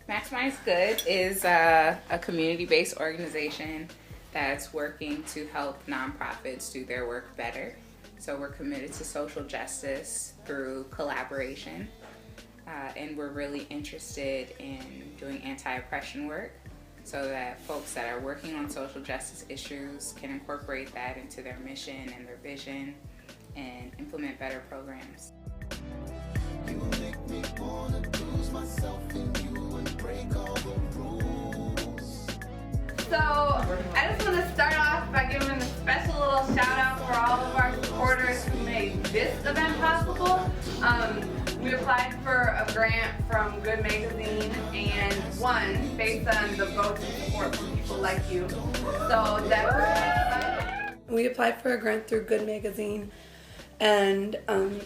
Maximize Good is a community-based organization that's working to help nonprofits do their work better. So we're committed to social justice through collaboration, and we're really interested in doing anti-oppression work so that folks that are working on social justice issues can incorporate that into their mission and their vision and implement better programs. You make me wanna lose myself in you and break all the rules. So I just want to start off by giving a special little shout out for all of our supporters who made this event possible. We applied for a grant from Good Magazine and won based on the votes and support from people like you. So that we applied for a grant through Good Magazine, and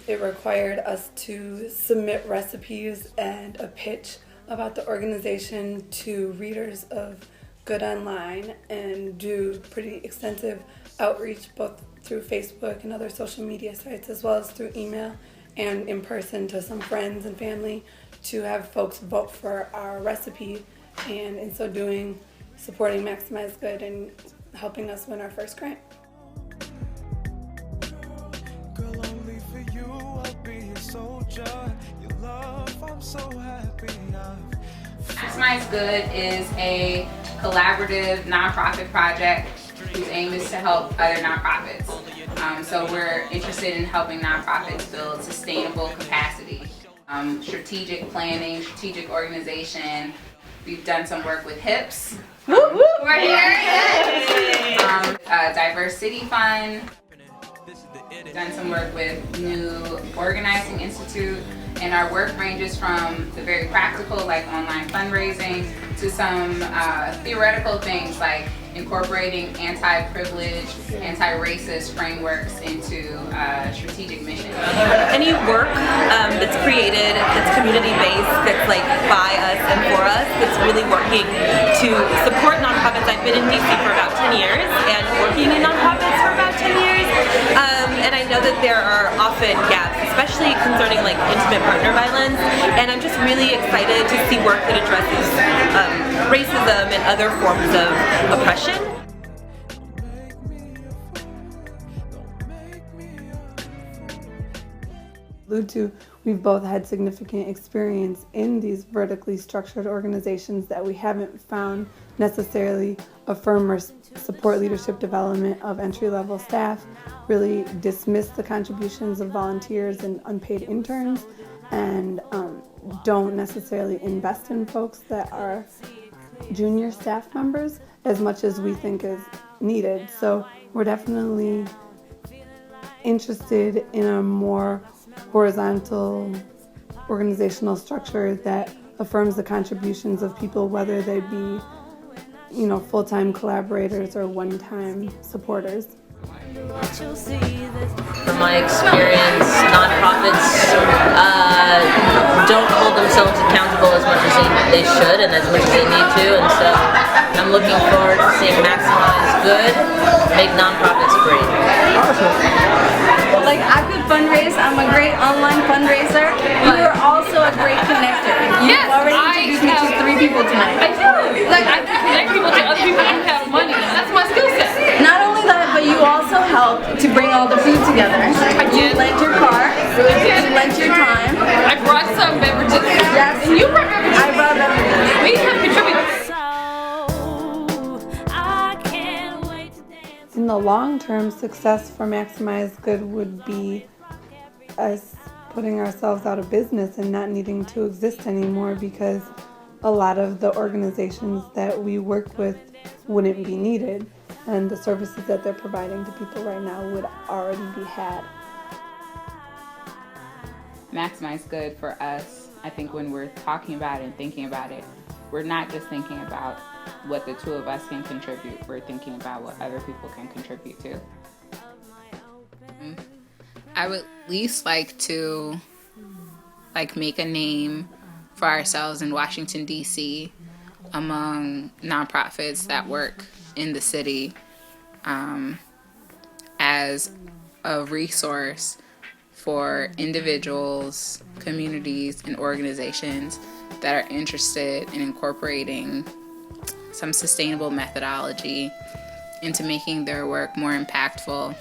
it required us to submit recipes and a pitch about the organization to readers of Good Online and do pretty extensive outreach both through Facebook and other social media sites, as well as through email and in person to some friends and family to have folks vote for our recipe, and in so doing supporting Maximize Good and helping us win our first grant. Maximize Good is a collaborative nonprofit project whose aim is to help other nonprofits. So we're interested in helping nonprofits build sustainable capacity, strategic planning, strategic organization. We've done some work with HIPS. We're here. Diversity Fund. We've done some work with New Organizing Institute. And our work ranges from the very practical, like online fundraising, to some theoretical things like incorporating anti-privilege, anti-racist frameworks into strategic mission. Any work that's created, that's community-based, that's like by us and for us, that's really working to support nonprofits. I've been in DC for about 10 years and working in nonprofits for about 10 years. And I know that there are often gaps, especially concerning like intimate partner violence, and I'm just really excited to see work that addresses racism and other forms of oppression. Allude to, we've both had significant experience in these vertically structured organizations that we haven't found necessarily affirm or support leadership development of entry-level staff, really dismiss the contributions of volunteers and unpaid interns, and don't necessarily invest in folks that are junior staff members as much as we think is needed. So we're definitely interested in a more horizontal organizational structure that affirms the contributions of people, whether they be, full-time collaborators or one-time supporters. From my experience, nonprofits don't hold themselves accountable as much as they should and as much as they need to, and so I'm looking forward to seeing Maximize Good make nonprofits great. like I could fundraise. I'm a great online fundraiser. You are also a great connector. You've already introduced me to 3 people tonight. I do. Like I can connect people to other people who have money. That's my skill set. Not only that, but you also help to bring all the food together. You lent your car. You lent your time. I brought some beverages. Yes. And you brought beverages. I brought beverages. We have contributed. In the long term, success for Maximize Good would be us putting ourselves out of business and not needing to exist anymore, because a lot of the organizations that we work with wouldn't be needed, and the services that they're providing to people right now would already be had. Maximize Good for us, I think when we're talking about it and thinking about it, we're not just thinking about what the 2 of us can contribute, we're thinking about what other people can contribute to. I would at least like to make a name for ourselves in Washington, D.C. among nonprofits that work in the city as a resource for individuals, communities, and organizations that are interested in incorporating some sustainable methodology into making their work more impactful.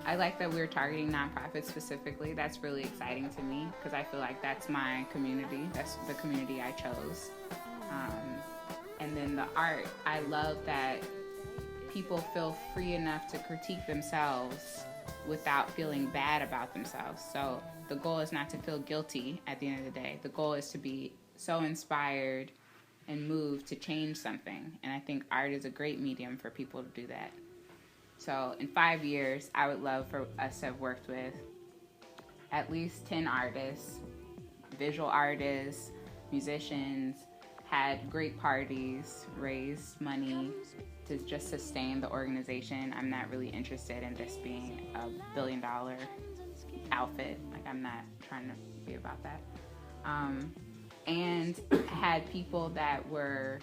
I like that we're targeting nonprofits specifically. That's really exciting to me because I feel like that's my community. That's the community I chose. And then the art, I love that people feel free enough to critique themselves without feeling bad about themselves. So the goal is not to feel guilty at the end of the day. The goal is to be so inspired and moved to change something. And I think art is a great medium for people to do that. So in 5 years, I would love for us to have worked with at least 10 artists, visual artists, musicians, had great parties, raised money to just sustain the organization. I'm not really interested in this being a $1 billion outfit. Like, I'm not trying to be about that. And had people that were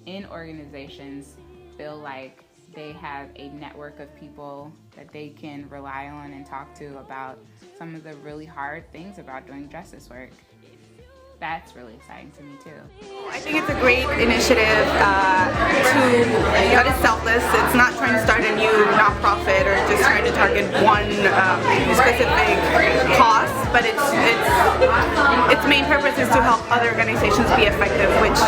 in organizations feel like they have a network of people that they can rely on and talk to about some of the really hard things about doing justice work. That's really exciting to me too. I think it's a great initiative that is selfless. It's not trying to start a new nonprofit or just trying to target one specific cause, but its main purpose is to help other organizations be effective, which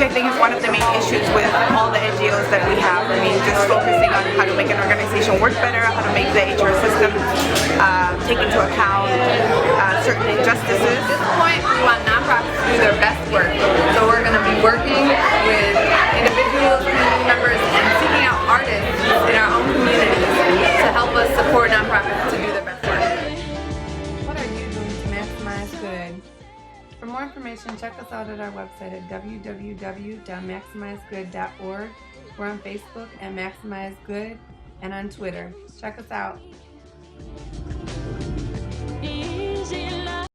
I think is one of the main issues with all the NGOs that we have. I mean, just focusing on how to make an organization work better, how to make the HR system take into account certain injustices. At this point, we want nonprofits to do their best work. So we're going to be working with individuals, community members, and seeking out artists in our own communities to help us support nonprofits to do their best work. What are you doing to maximize good? For more information, check us out at our website at www.maximizegood.org. We're on Facebook at Maximize Good and on Twitter. Check us out.